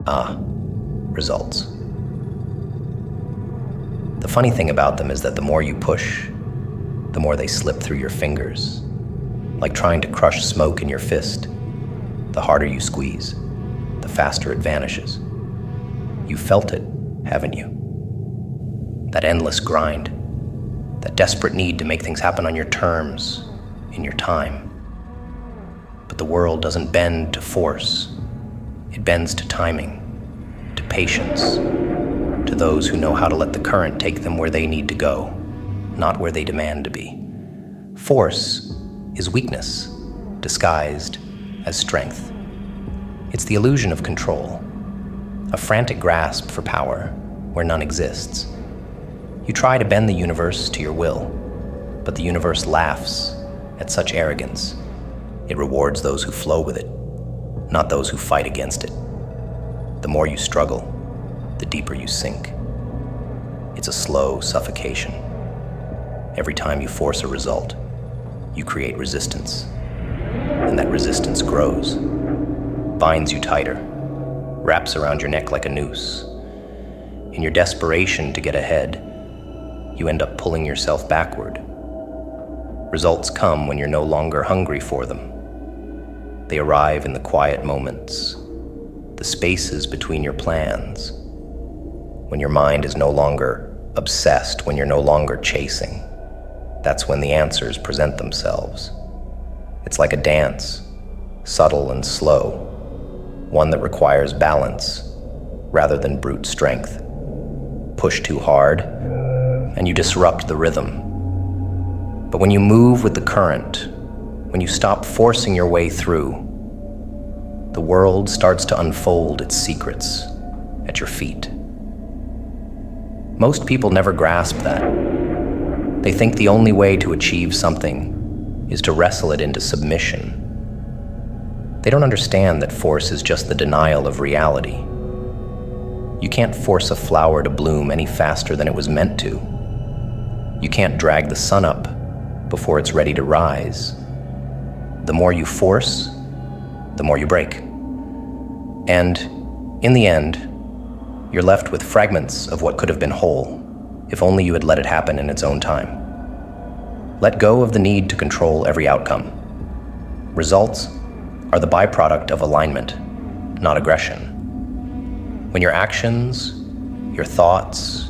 Results. The funny thing about them is that the more you push, the more they slip through your fingers. Like trying to crush smoke in your fist, the harder you squeeze, the faster it vanishes. You felt it, haven't you? That endless grind, that desperate need to make things happen on your terms, in your time. But the world doesn't bend to force. It bends to timing, to patience, to those who know how to let the current take them where they need to go, not where they demand to be. Force is weakness, disguised as strength. It's the illusion of control, a frantic grasp for power where none exists. You try to bend the universe to your will, but the universe laughs at such arrogance. It rewards those who flow with it, not those who fight against it. The more you struggle, the deeper you sink. It's a slow suffocation. Every time you force a result, you create resistance, and that resistance grows, binds you tighter, wraps around your neck like a noose. In your desperation to get ahead, you end up pulling yourself backward. Results come when you're no longer hungry for them. They arrive in the quiet moments, the spaces between your plans, when your mind is no longer obsessed, when you're no longer chasing. That's when the answers present themselves. It's like a dance, subtle and slow, one that requires balance rather than brute strength. Push too hard, and you disrupt the rhythm. But when you move with the current, when you stop forcing your way through, the world starts to unfold its secrets at your feet. Most people never grasp that. They think the only way to achieve something is to wrestle it into submission. They don't understand that force is just the denial of reality. You can't force a flower to bloom any faster than it was meant to. You can't drag the sun up before it's ready to rise. The more you force, the more you break. And in the end, you're left with fragments of what could have been whole, if only you had let it happen in its own time. Let go of the need to control every outcome. Results are the byproduct of alignment, not aggression. When your actions, your thoughts,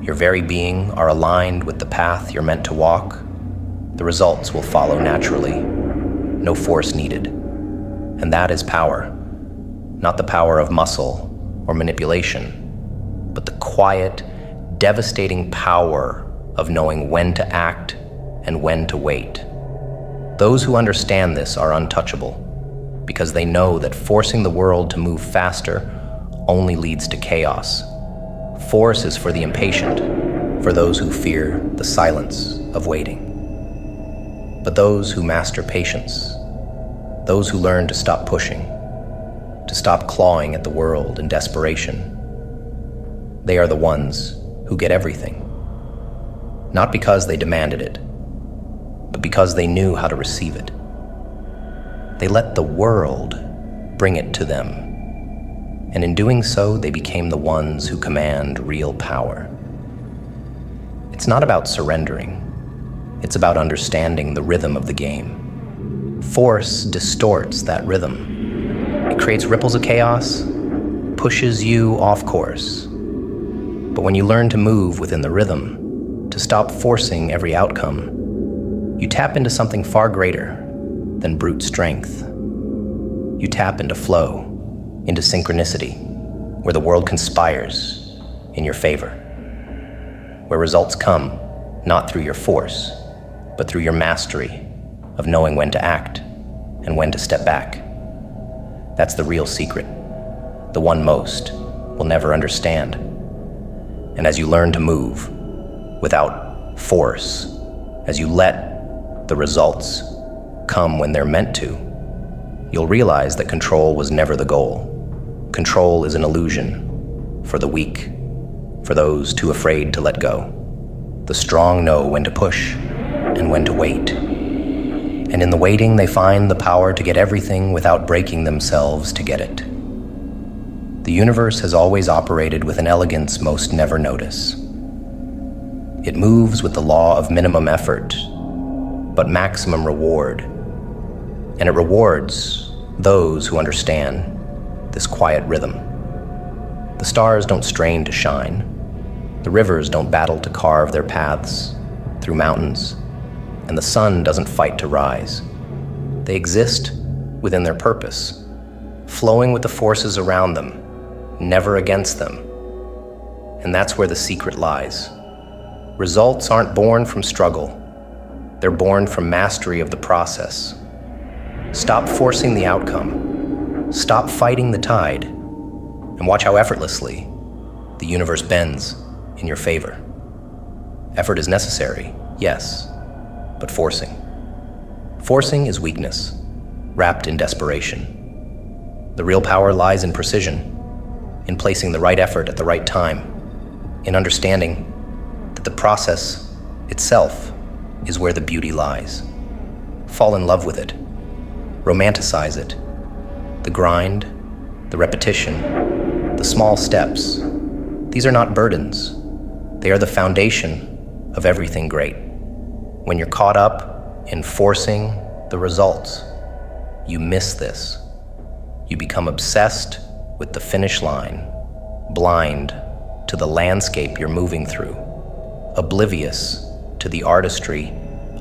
your very being are aligned with the path you're meant to walk, the results will follow naturally, no force needed. And that is power, not the power of muscle or manipulation, but the quiet, devastating power of knowing when to act and when to wait. Those who understand this are untouchable, because they know that forcing the world to move faster only leads to chaos. Force is for the impatient, for those who fear the silence of waiting. But those who master patience, those who learn to stop pushing, to stop clawing at the world in desperation, they are the ones who get everything. Not because they demanded it, but because they knew how to receive it. They let the world bring it to them, and in doing so, they became the ones who command real power. It's not about surrendering. It's about understanding the rhythm of the game. Force distorts that rhythm. It creates ripples of chaos, pushes you off course. But when you learn to move within the rhythm, to stop forcing every outcome, you tap into something far greater than brute strength. You tap into flow, into synchronicity, where the world conspires in your favor, where results come not through your force, but through your mastery of knowing when to act and when to step back. That's the real secret, the one most will never understand. And as you learn to move without force, as you let the results come when they're meant to, you'll realize that control was never the goal. Control is an illusion for the weak, for those too afraid to let go. The strong know when to push and when to wait. And in the waiting, they find the power to get everything without breaking themselves to get it. The universe has always operated with an elegance most never notice. It moves with the law of minimum effort, but maximum reward. And it rewards those who understand this quiet rhythm. The stars don't strain to shine. The rivers don't battle to carve their paths through mountains. And the sun doesn't fight to rise. They exist within their purpose, flowing with the forces around them, never against them. And that's where the secret lies. Results aren't born from struggle. They're born from mastery of the process. Stop forcing the outcome. Stop fighting the tide. And watch how effortlessly the universe bends in your favor. Effort is necessary, yes, but forcing is weakness, wrapped in desperation. The real power lies in precision, in placing the right effort at the right time, in understanding that the process itself is where the beauty lies. Fall in love with it, romanticize it. The grind, the repetition, the small steps, these are not burdens. They are the foundation of everything great. When you're caught up in forcing the results, you miss this. You become obsessed with the finish line, blind to the landscape you're moving through, oblivious to the artistry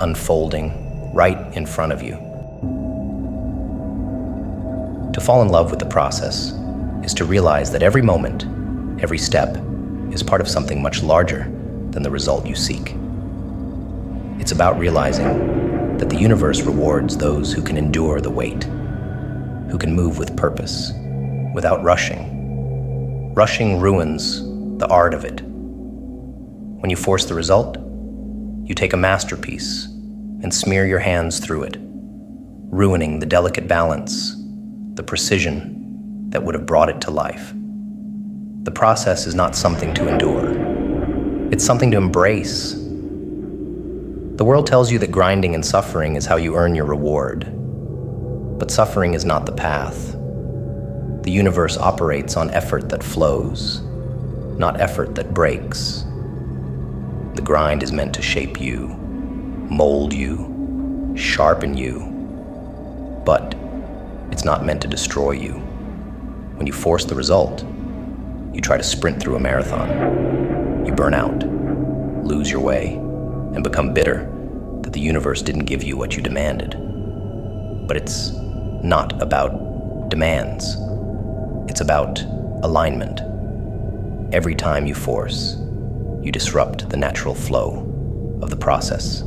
unfolding right in front of you. To fall in love with the process is to realize that every moment, every step, is part of something much larger than the result you seek. It's about realizing that the universe rewards those who can endure the wait, who can move with purpose, without rushing. Rushing ruins the art of it. When you force the result, you take a masterpiece and smear your hands through it, ruining the delicate balance, the precision that would have brought it to life. The process is not something to endure. It's something to embrace. The world tells you that grinding and suffering is how you earn your reward. But suffering is not the path. The universe operates on effort that flows, not effort that breaks. The grind is meant to shape you, mold you, sharpen you, but it's not meant to destroy you. When you force the result, you try to sprint through a marathon. You burn out, lose your way, and become bitter that the universe didn't give you what you demanded. But it's not about demands. It's about alignment. Every time you force, you disrupt the natural flow of the process.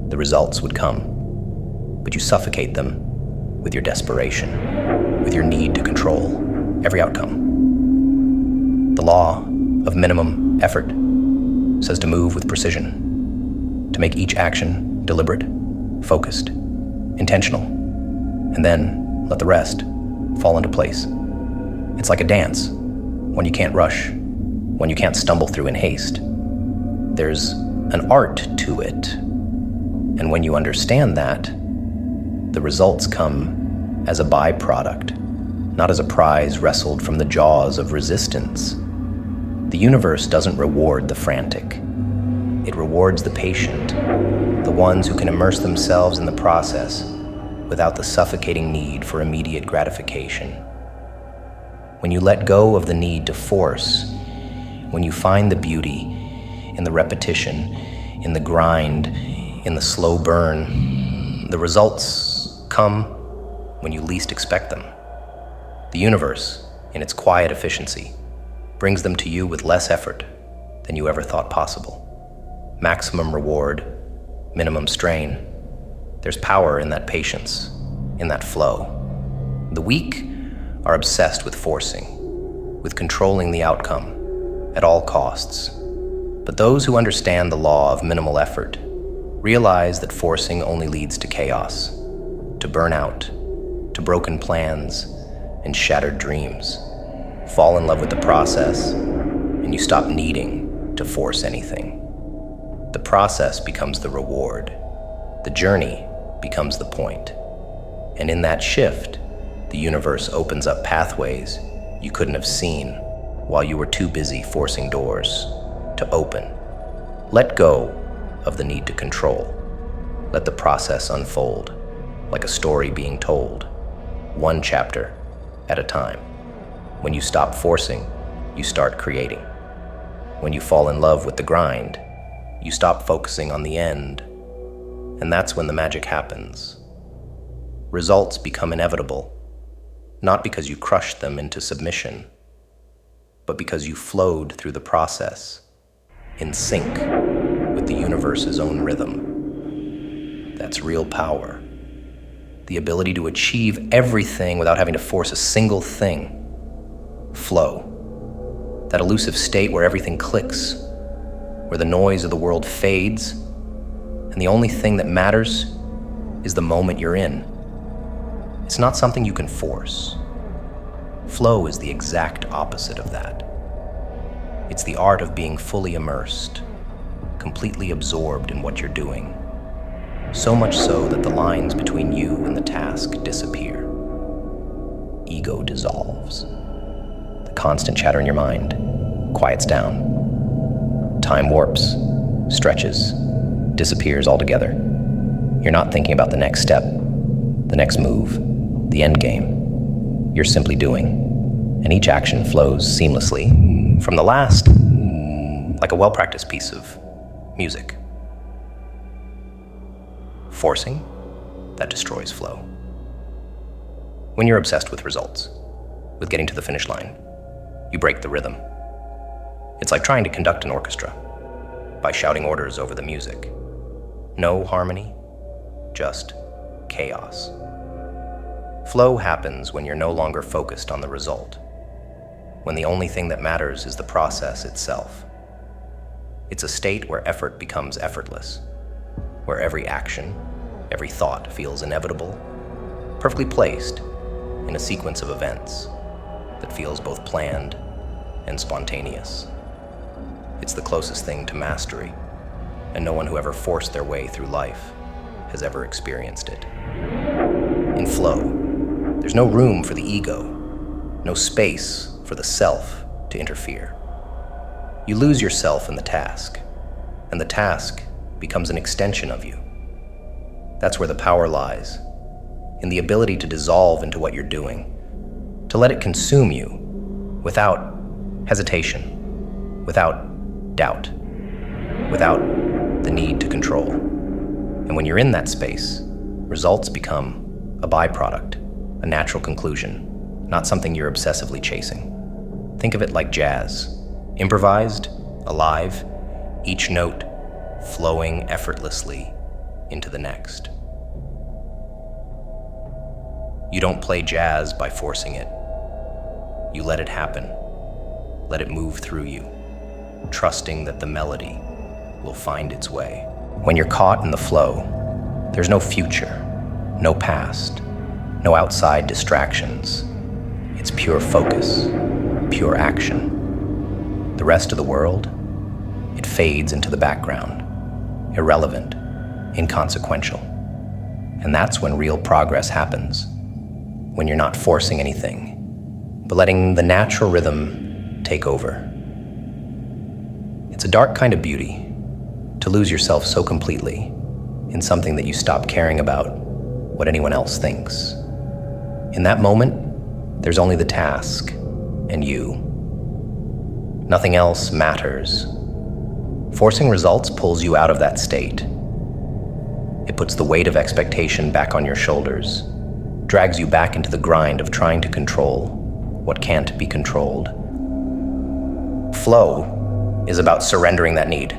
The results would come, but you suffocate them with your desperation, with your need to control every outcome. The law of minimum effort says to move with precision, to make each action deliberate, focused, intentional, and then let the rest fall into place. It's like a dance, one you can't rush, one you can't stumble through in haste. There's an art to it, and when you understand that, the results come as a byproduct, not as a prize wrestled from the jaws of resistance. The universe doesn't reward the frantic. It rewards the patient, the ones who can immerse themselves in the process without the suffocating need for immediate gratification. When you let go of the need to force, when you find the beauty in the repetition, in the grind, in the slow burn, the results come when you least expect them. The universe, in its quiet efficiency, brings them to you with less effort than you ever thought possible. Maximum reward, minimum strain. There's power in that patience, in that flow. The weak are obsessed with forcing, with controlling the outcome at all costs. But those who understand the law of minimal effort realize that forcing only leads to chaos, to burnout, to broken plans and shattered dreams. Fall in love with the process, and you stop needing to force anything. The process becomes the reward. The journey becomes the point. And in that shift, the universe opens up pathways you couldn't have seen while you were too busy forcing doors to open. Let go of the need to control. Let the process unfold, like a story being told, one chapter at a time. When you stop forcing, you start creating. When you fall in love with the grind, you stop focusing on the end, and that's when the magic happens. Results become inevitable, not because you crushed them into submission, but because you flowed through the process, in sync with the universe's own rhythm. That's real power. The ability to achieve everything without having to force a single thing. Flow. That elusive state where everything clicks, where the noise of the world fades, and the only thing that matters is the moment you're in. It's not something you can force. Flow is the exact opposite of that. It's the art of being fully immersed, completely absorbed in what you're doing, so much so that the lines between you and the task disappear. Ego dissolves. The constant chatter in your mind quiets down. Time warps, stretches, disappears altogether. You're not thinking about the next step, the next move, the end game. You're simply doing, and each action flows seamlessly from the last, like a well-practiced piece of music. Forcing, that destroys flow. When you're obsessed with results, with getting to the finish line, you break the rhythm. It's like trying to conduct an orchestra by shouting orders over the music. No harmony, just chaos. Flow happens when you're no longer focused on the result, when the only thing that matters is the process itself. It's a state where effort becomes effortless, where every action, every thought feels inevitable, perfectly placed in a sequence of events that feels both planned and spontaneous. It's the closest thing to mastery, and no one who ever forced their way through life has ever experienced it. In flow, there's no room for the ego, no space for the self to interfere. You lose yourself in the task, and the task becomes an extension of you. That's where the power lies, in the ability to dissolve into what you're doing, to let it consume you without hesitation, without doubt, without the need to control. And when you're in that space, results become a byproduct, a natural conclusion, not something you're obsessively chasing. Think of it like jazz, improvised, alive, each note flowing effortlessly into the next. You don't play jazz by forcing it. You let it happen. Let it move through you, trusting that the melody will find its way. When you're caught in the flow, there's no future, no past, no outside distractions. It's pure focus, pure action. The rest of the world, it fades into the background, irrelevant, inconsequential. And that's when real progress happens, when you're not forcing anything, but letting the natural rhythm take over. It's a dark kind of beauty to lose yourself so completely in something that you stop caring about what anyone else thinks. In that moment, there's only the task and you. Nothing else matters. Forcing results pulls you out of that state. It puts the weight of expectation back on your shoulders, drags you back into the grind of trying to control what can't be controlled. Flow is about surrendering that need.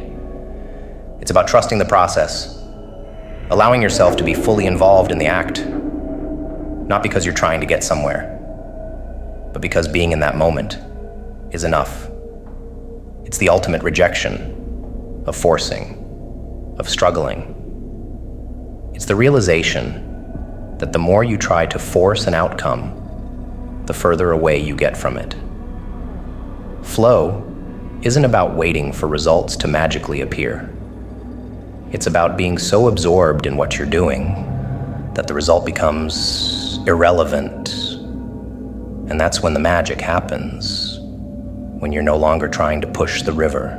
It's about trusting the process, allowing yourself to be fully involved in the act, not because you're trying to get somewhere, but because being in that moment is enough. It's the ultimate rejection of forcing, of struggling. It's the realization that the more you try to force an outcome, the further away you get from it. Flow isn't about waiting for results to magically appear. It's about being so absorbed in what you're doing that the result becomes irrelevant And that's when the magic happens, when you're no longer trying to push the river,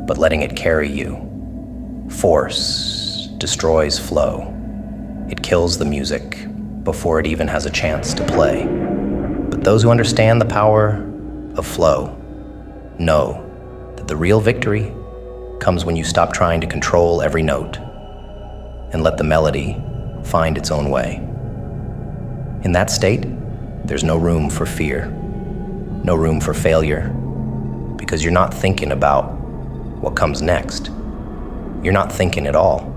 but letting it carry you. Force destroys flow. It kills the music before it even has a chance to play. But those who understand the power of flow know that the real victory comes when you stop trying to control every note and let the melody find its own way. In that state, there's no room for fear, no room for failure, because you're not thinking about what comes next. You're not thinking at all.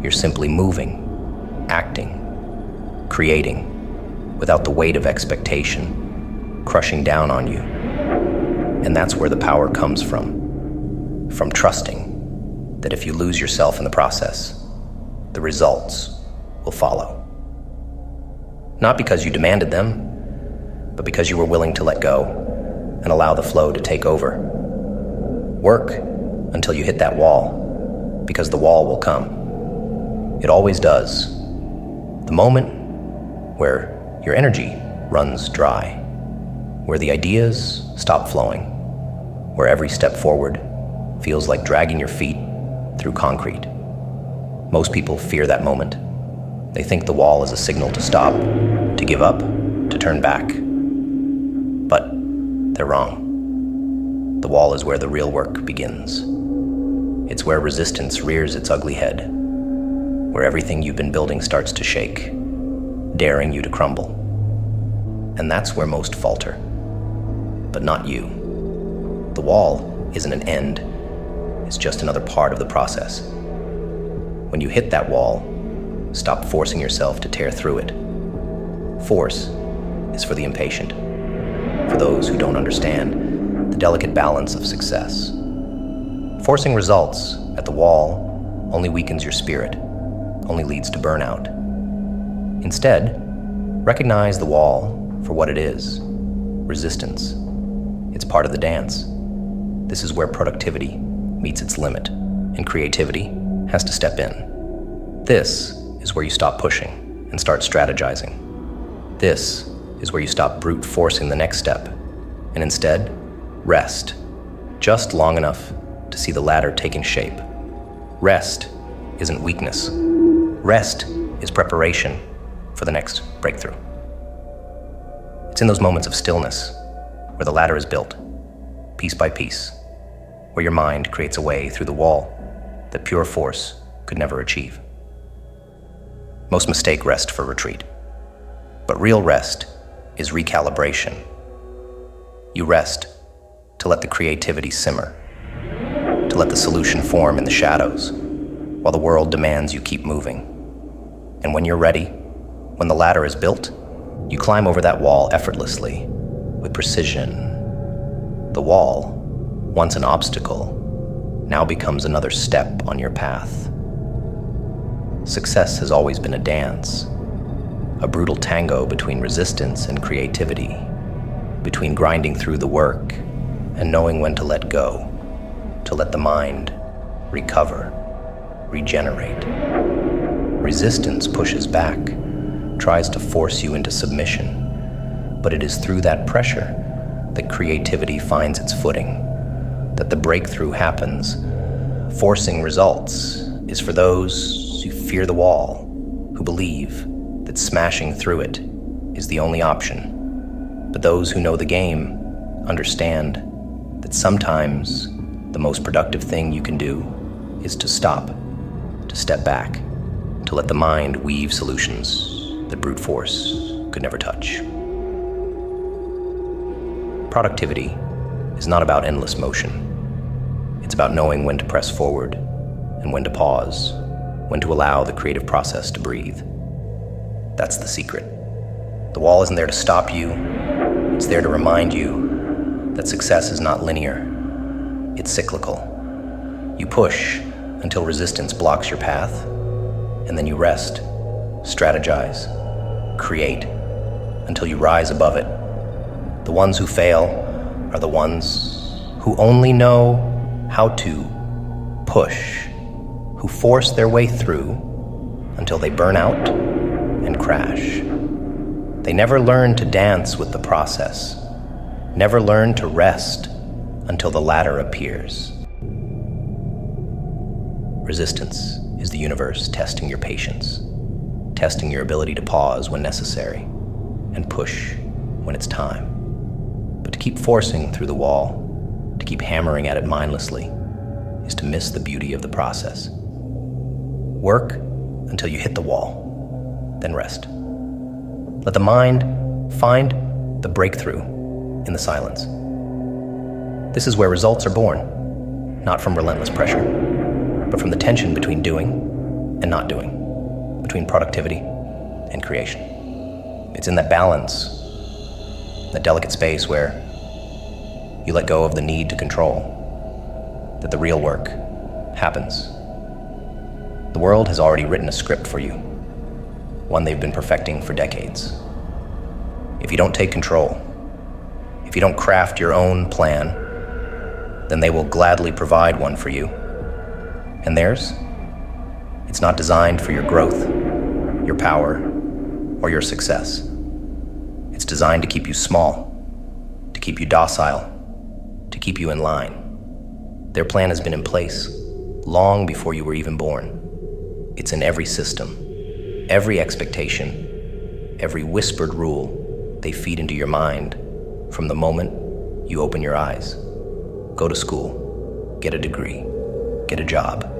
You're simply moving, acting, creating, without the weight of expectation crushing down on you. And that's where the power comes from trusting that if you lose yourself in the process, the results will follow. Not because you demanded them, but because you were willing to let go and allow the flow to take over. Work until you hit that wall, because the wall will come. It always does. The moment where your energy runs dry, where the ideas stop flowing, where every step forward feels like dragging your feet through concrete. Most people fear that moment. They think the wall is a signal to stop, to give up, to turn back. But they're wrong. The wall is where the real work begins. It's where resistance rears its ugly head, where everything you've been building starts to shake, daring you to crumble. And that's where most falter. But not you. The wall isn't an end. It's just another part of the process. When you hit that wall, stop forcing yourself to tear through it. Force is for the impatient, for those who don't understand the delicate balance of success. Forcing results at the wall only weakens your spirit, only leads to burnout. Instead, recognize the wall for what it is, resistance. It's part of the dance. This is where productivity meets its limit, and creativity has to step in. This is where you stop pushing and start strategizing. This is where you stop brute forcing the next step, and instead, rest, just long enough to see the ladder taking shape. Rest isn't weakness. Rest is preparation for the next breakthrough. It's in those moments of stillness where the ladder is built, piece by piece, where your mind creates a way through the wall that pure force could never achieve. Most mistake rest for retreat, but real rest is recalibration. You rest to let the creativity simmer, to let the solution form in the shadows, while the world demands you keep moving. And when you're ready, when the ladder is built, you climb over that wall effortlessly, with precision. The wall, once an obstacle, now becomes another step on your path. Success has always been a dance, a brutal tango between resistance and creativity, between grinding through the work and knowing when to let go, to let the mind recover, regenerate. Resistance pushes back, tries to force you into submission, but it is through that pressure that creativity finds its footing, that the breakthrough happens. Forcing results is for those who fear the wall, who believe that smashing through it is the only option. But those who know the game understand that sometimes the most productive thing you can do is to stop, to step back, to let the mind weave solutions that brute force could never touch. Productivity is not about endless motion. It's about knowing when to press forward and when to pause, when to allow the creative process to breathe. That's the secret. The wall isn't there to stop you. It's there to remind you that success is not linear. It's cyclical. You push until resistance blocks your path, and then you rest, strategize, create until you rise above it. The ones who fail are the ones who only know how to push, who force their way through until they burn out and crash. They never learn to dance with the process, never learn to rest until the ladder appears. Resistance is the universe testing your patience, testing your ability to pause when necessary and push when it's time. But to keep forcing through the wall, to keep hammering at it mindlessly, is to miss the beauty of the process. Work until you hit the wall, then rest. Let the mind find the breakthrough in the silence. This is where results are born, not from relentless pressure, but from the tension between doing and not doing, between productivity and creation. It's in that balance, that delicate space where you let go of the need to control, that the real work happens. The world has already written a script for you, one they've been perfecting for decades. If you don't take control, if you don't craft your own plan, then they will gladly provide one for you. And theirs? It's not designed for your growth, your power, or your success. It's designed to keep you small, to keep you docile, to keep you in line. Their plan has been in place long before you were even born. It's in every system, every expectation, every whispered rule they feed into your mind from the moment you open your eyes. Go to school, get a degree, get a job,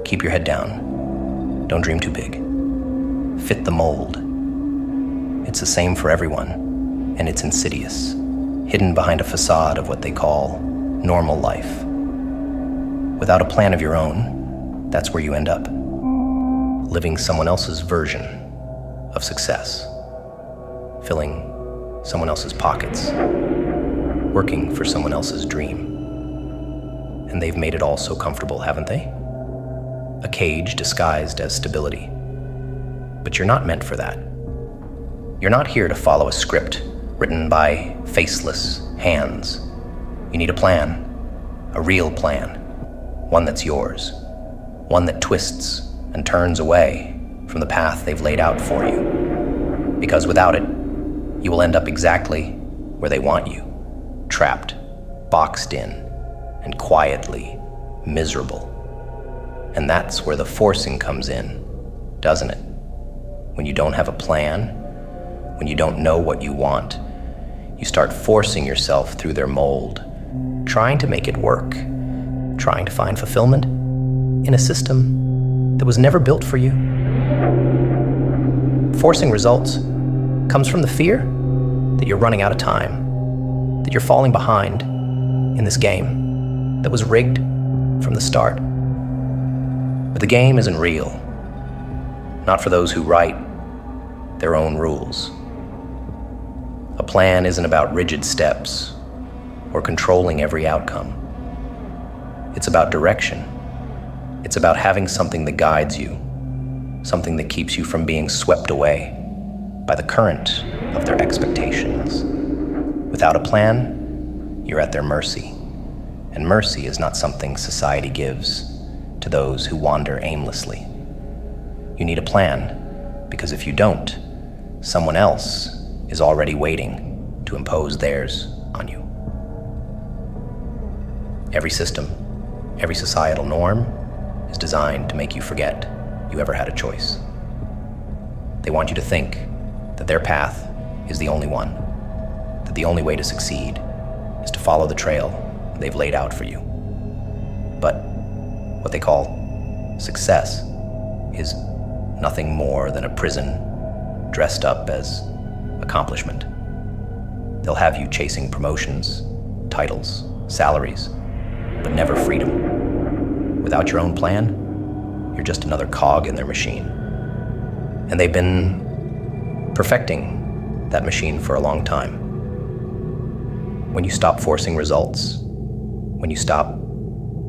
keep your head down, don't dream too big. Fit the mold. It's the same for everyone, and it's insidious, hidden behind a facade of what they call normal life. Without a plan of your own, that's where you end up. Living someone else's version of success, filling someone else's pockets, working for someone else's dream. And they've made it all so comfortable, haven't they? A cage disguised as stability. But you're not meant for that. You're not here to follow a script written by faceless hands. You need a plan, a real plan, one that's yours, one that twists and turns away from the path they've laid out for you. Because without it, you will end up exactly where they want you, trapped, boxed in, and quietly miserable. And that's where the forcing comes in, doesn't it? When you don't have a plan, when you don't know what you want, you start forcing yourself through their mold, trying to make it work, trying to find fulfillment in a system that was never built for you. Forcing results comes from the fear that you're running out of time, that you're falling behind in this game that was rigged from the start. But the game isn't real, not for those who write their own rules. A plan isn't about rigid steps or controlling every outcome. It's about direction. It's about having something that guides you, something that keeps you from being swept away by the current of their expectations. Without a plan, you're at their mercy. And mercy is not something society gives to those who wander aimlessly. You need a plan, because if you don't, someone else is already waiting to impose theirs on you. Every system, every societal norm is designed to make you forget you ever had a choice. They want you to think that their path is the only one, that the only way to succeed is to follow the trail they've laid out for you. But what they call success is nothing more than a prison dressed up as accomplishment. They'll have you chasing promotions, titles, salaries, but never freedom. Without your own plan, you're just another cog in their machine. And they've been perfecting that machine for a long time. When you stop forcing results, when you stop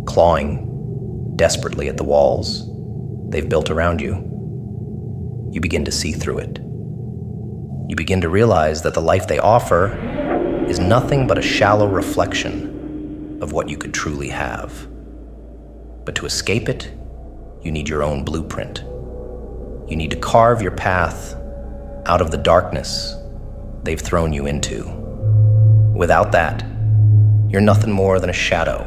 clawing desperately at the walls they've built around you, you begin to see through it. You begin to realize that the life they offer is nothing but a shallow reflection of what you could truly have. But to escape it, you need your own blueprint. You need to carve your path out of the darkness they've thrown you into. Without that, you're nothing more than a shadow,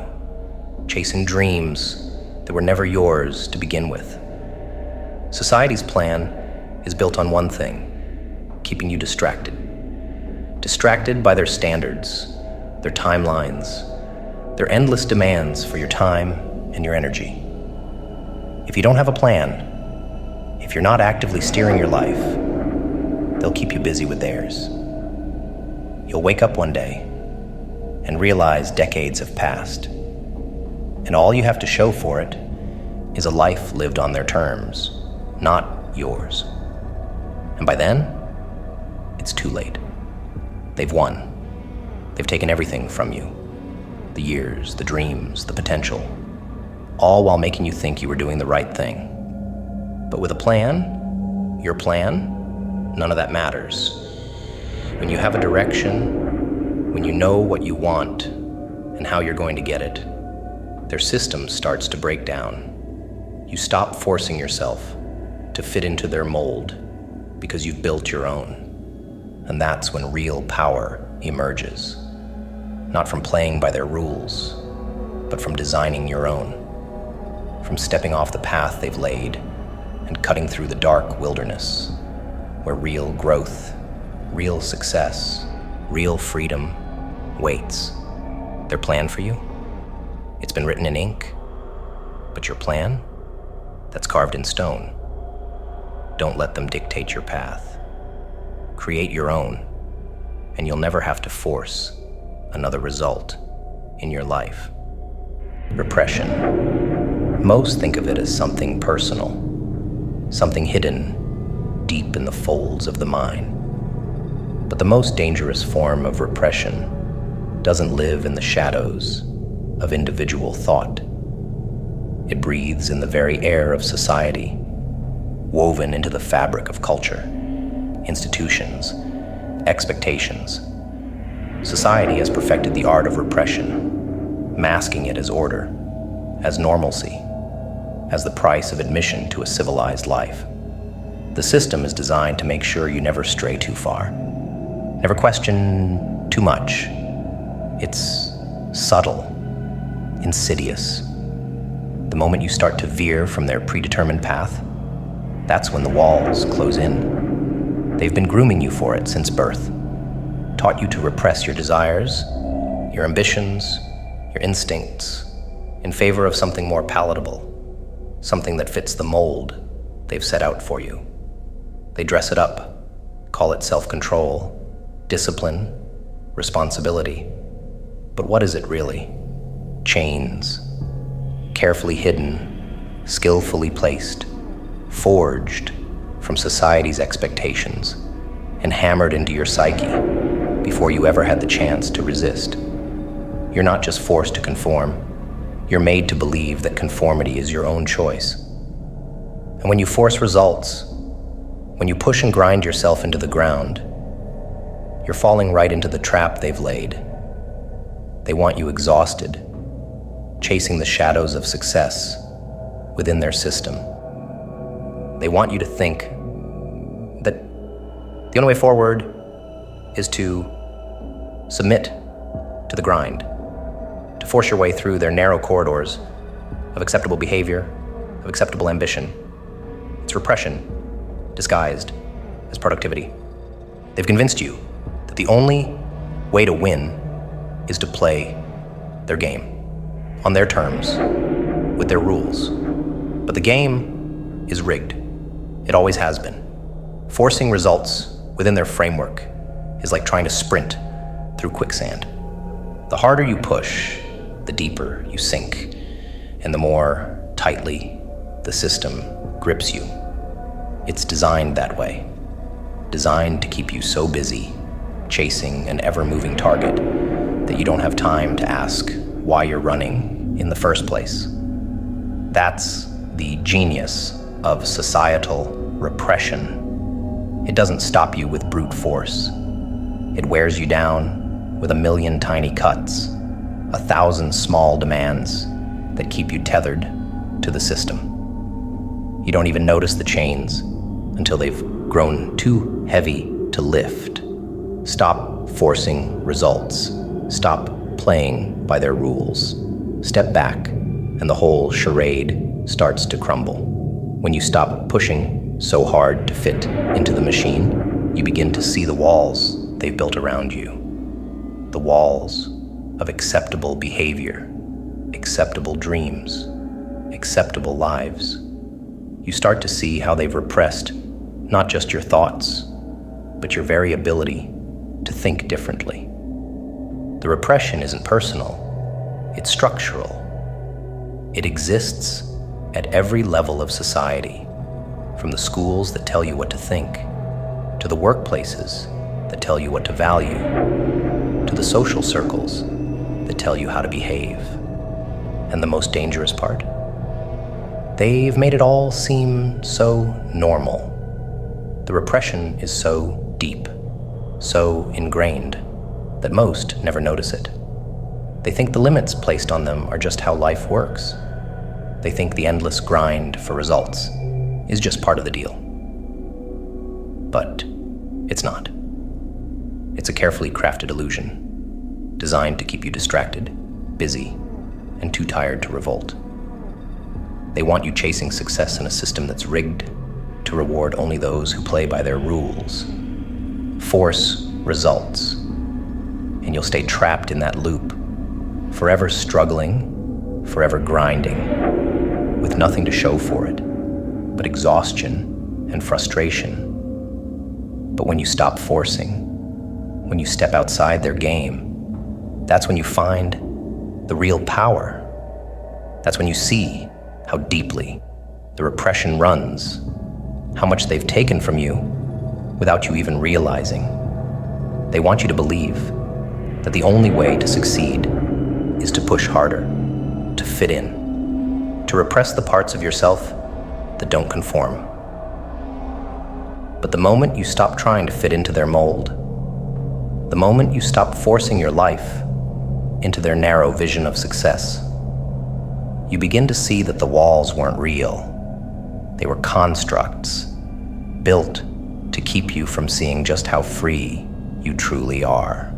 chasing dreams that were never yours to begin with. Society's plan is built on one thing: keeping you distracted. Distracted by their standards, their timelines, their endless demands for your time and your energy. If you don't have a plan, if you're not actively steering your life, they'll keep you busy with theirs. You'll wake up one day and realize decades have passed, and all you have to show for it is a life lived on their terms, not yours. And by then, it's too late. They've won. They've taken everything from you. The years, the dreams, the potential, all while making you think you were doing the right thing. But with a plan, your plan, none of that matters. When you have a direction, when you know what you want and how you're going to get it, their system starts to break down. You stop forcing yourself to fit into their mold because you've built your own. And that's when real power emerges. Not from playing by their rules, but from designing your own. From stepping off the path they've laid and cutting through the dark wilderness where real growth, real success, real freedom waits. Their plan for you? It's been written in ink, but your plan? That's carved in stone. Don't let them dictate your path. Create your own, and you'll never have to force another result in your life. Repression. Most think of it as something personal, something hidden deep in the folds of the mind. But the most dangerous form of repression doesn't live in the shadows of individual thought. It breathes in the very air of society, woven into the fabric of culture, institutions, expectations. Society has perfected the art of repression, masking it as order, as normalcy, as the price of admission to a civilized life. The system is designed to make sure you never stray too far, never question too much. It's subtle, insidious. The moment you start to veer from their predetermined path, that's when the walls close in. They've been grooming you for it since birth, taught you to repress your desires, your ambitions, your instincts, in favor of something more palatable, something that fits the mold they've set out for you. They dress it up, call it self-control, discipline, responsibility. But what is it really? Chains, carefully hidden, skillfully placed, forged from society's expectations and hammered into your psyche before you ever had the chance to resist. You're not just forced to conform, you're made to believe that conformity is your own choice. And when you force results, when you push and grind yourself into the ground, you're falling right into the trap they've laid. They want you exhausted, chasing the shadows of success within their system. They want you to think that the only way forward is to submit to the grind, to force your way through their narrow corridors of acceptable behavior, of acceptable ambition. It's repression disguised as productivity. They've convinced you that the only way to win is to play their game, on their terms, with their rules. But the game is rigged. It always has been. Forcing results within their framework is like trying to sprint through quicksand. The harder you push, the deeper you sink, and the more tightly the system grips you. It's designed that way, designed to keep you so busy chasing an ever-moving target that you don't have time to ask why you're running in the first place. That's the genius of societal repression. It doesn't stop you with brute force. It wears you down with 1,000,000 tiny cuts, 1,000 small demands that keep you tethered to the system. You don't even notice the chains until they've grown too heavy to lift, Stop forcing results. Stop playing by their rules. Step back, and the whole charade starts to crumble. When you stop pushing so hard to fit into the machine, you begin to see the walls they've built around you. The walls of acceptable behavior, acceptable dreams, acceptable lives. You start to see how they've repressed not just your thoughts, but your very ability to think differently. The repression isn't personal, it's structural. It exists at every level of society, from the schools that tell you what to think, to the workplaces that tell you what to value, to the social circles that tell you how to behave. And the most dangerous part? They've made it all seem so normal. The repression is so deep, so ingrained, that most never notice it. They think the limits placed on them are just how life works. They think the endless grind for results is just part of the deal. But it's not. It's a carefully crafted illusion, designed to keep you distracted, busy, and too tired to revolt. They want you chasing success in a system that's rigged to reward only those who play by their rules. Force results, and you'll stay trapped in that loop, forever struggling, forever grinding, with nothing to show for it but exhaustion and frustration. But when you stop forcing, when you step outside their game, that's when you find the real power. That's when you see how deeply the repression runs, how much they've taken from you without you even realizing. They want you to believe that the only way to succeed is to push harder, to fit in, to repress the parts of yourself that don't conform. But the moment you stop trying to fit into their mold, the moment you stop forcing your life into their narrow vision of success, you begin to see that the walls weren't real. They were constructs, built to keep you from seeing just how free you truly are.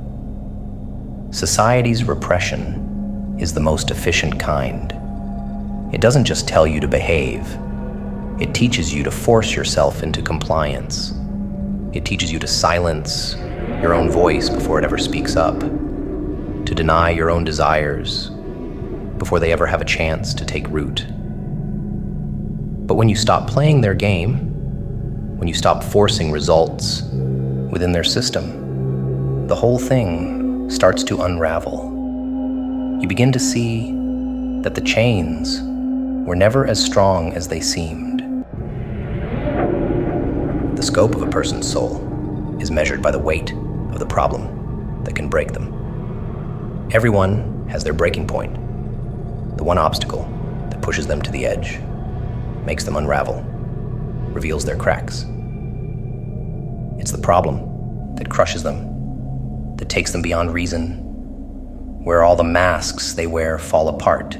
Society's repression is the most efficient kind. It doesn't just tell you to behave. It teaches you to force yourself into compliance. It teaches you to silence your own voice before it ever speaks up, to deny your own desires before they ever have a chance to take root. But when you stop playing their game, when you stop forcing results within their system, the whole thing starts to unravel. You begin to see that the chains were never as strong as they seemed. The scope of a person's soul is measured by the weight of the problem that can break them. Everyone has their breaking point, the one obstacle that pushes them to the edge, makes them unravel, reveals their cracks. It's the problem that crushes them, that takes them beyond reason, where all the masks they wear fall apart.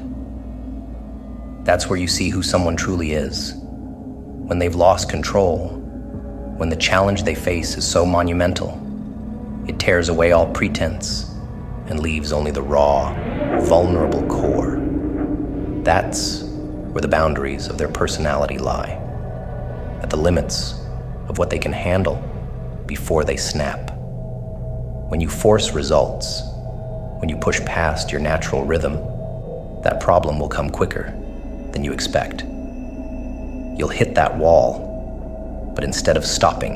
That's where you see who someone truly is, when they've lost control, when the challenge they face is so monumental, it tears away all pretense and leaves only the raw, vulnerable core. That's where the boundaries of their personality lie, at the limits of what they can handle before they snap. When you force results, when you push past your natural rhythm, that problem will come quicker than you expect. You'll hit that wall, but instead of stopping,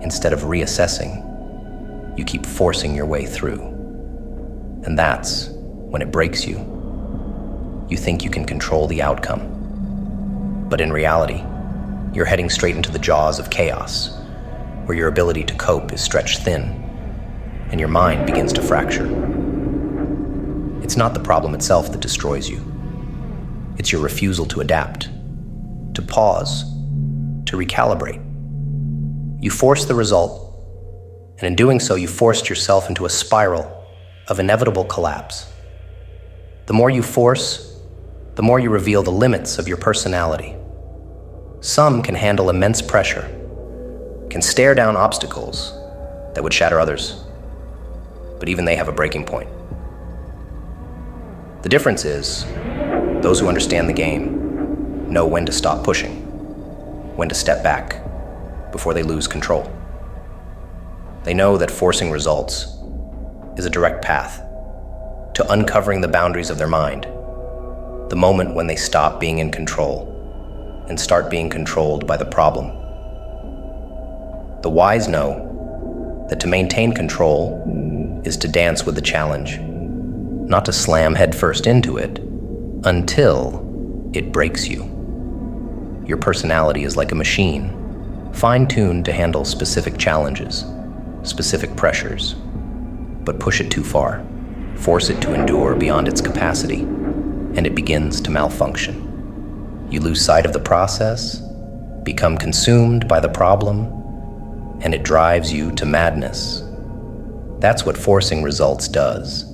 instead of reassessing, you keep forcing your way through. And that's when it breaks you. You think you can control the outcome. But in reality, you're heading straight into the jaws of chaos, where your ability to cope is stretched thin, and your mind begins to fracture. It's not the problem itself that destroys you. It's your refusal to adapt, to pause, to recalibrate. You force the result, and in doing so, you forced yourself into a spiral of inevitable collapse. The more you force, the more you reveal the limits of your personality. Some can handle immense pressure, can stare down obstacles, that would shatter others. But even they have a breaking point. The difference is, those who understand the game know when to stop pushing, when to step back before they lose control. They know that forcing results is a direct path to uncovering the boundaries of their mind, the moment when they stop being in control and start being controlled by the problem. The wise know that to maintain control is to dance with the challenge, not to slam headfirst into it until it breaks you. Your personality is like a machine, fine-tuned to handle specific challenges, specific pressures, but push it too far, force it to endure beyond its capacity, and it begins to malfunction. You lose sight of the process, become consumed by the problem, and it drives you to madness. That's what forcing results does.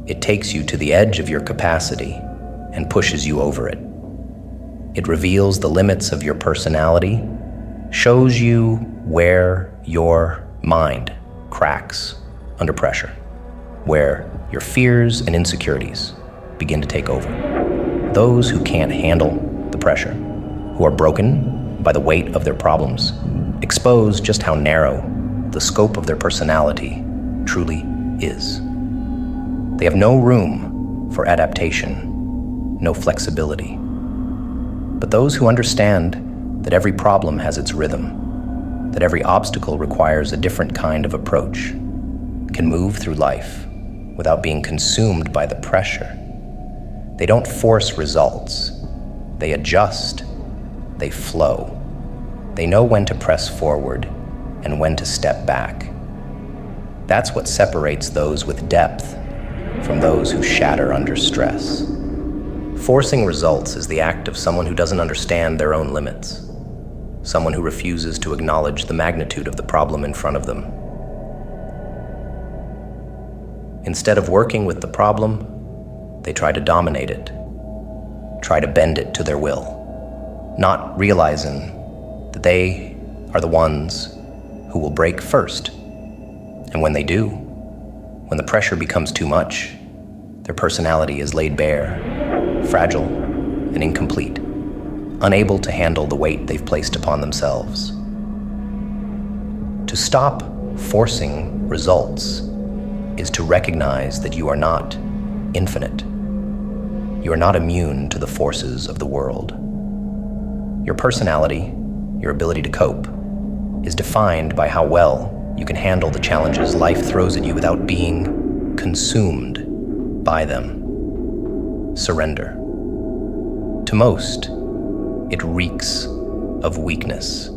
It takes you to the edge of your capacity and pushes you over it. It reveals the limits of your personality, shows you where your mind cracks under pressure, where your fears and insecurities begin to take over. Those who can't handle the pressure, who are broken by the weight of their problems, expose just how narrow the scope of their personality truly is. They have no room for adaptation, no flexibility. But those who understand that every problem has its rhythm, that every obstacle requires a different kind of approach, can move through life without being consumed by the pressure. They don't force results. They adjust. They flow. They know when to press forward and when to step back. That's what separates those with depth from those who shatter under stress. Forcing results is the act of someone who doesn't understand their own limits, someone who refuses to acknowledge the magnitude of the problem in front of them. Instead of working with the problem, they try to dominate it, try to bend it to their will, not realizing that they are the ones who will break first. And when they do, when the pressure becomes too much, their personality is laid bare, fragile and incomplete, unable to handle the weight they've placed upon themselves. To stop forcing results is to recognize that you are not infinite. You are not immune to the forces of the world. Your personality, your ability to cope, is defined by how well you can handle the challenges life throws at you without being consumed by them. Surrender. To most, it reeks of weakness.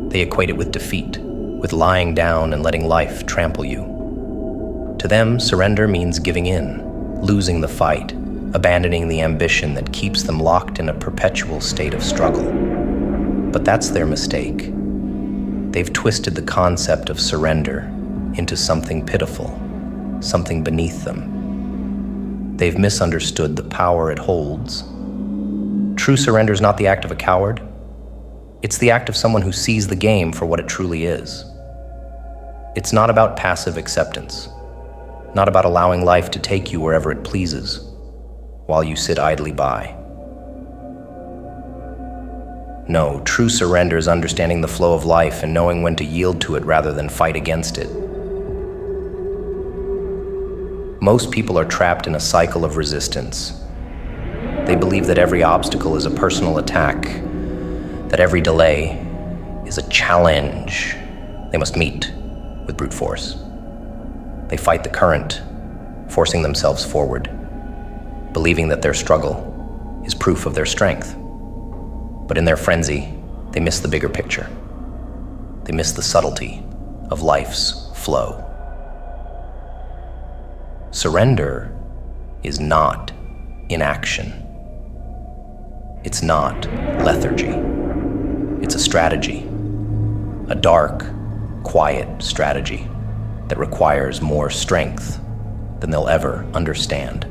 They equate it with defeat, with lying down and letting life trample you. To them, surrender means giving in, losing the fight, abandoning the ambition that keeps them locked in a perpetual state of struggle. But that's their mistake. They've twisted the concept of surrender into something pitiful, something beneath them. They've misunderstood the power it holds. True surrender is not the act of a coward. It's the act of someone who sees the game for what it truly is. It's not about passive acceptance, not about allowing life to take you wherever it pleases, while you sit idly by. No, true surrender is understanding the flow of life and knowing when to yield to it rather than fight against it. Most people are trapped in a cycle of resistance. They believe that every obstacle is a personal attack, that every delay is a challenge they must meet with brute force. They fight the current, forcing themselves forward, believing that their struggle is proof of their strength. But in their frenzy, they miss the bigger picture. They miss the subtlety of life's flow. Surrender is not inaction. It's not lethargy. It's a strategy, a dark, quiet strategy that requires more strength than they'll ever understand.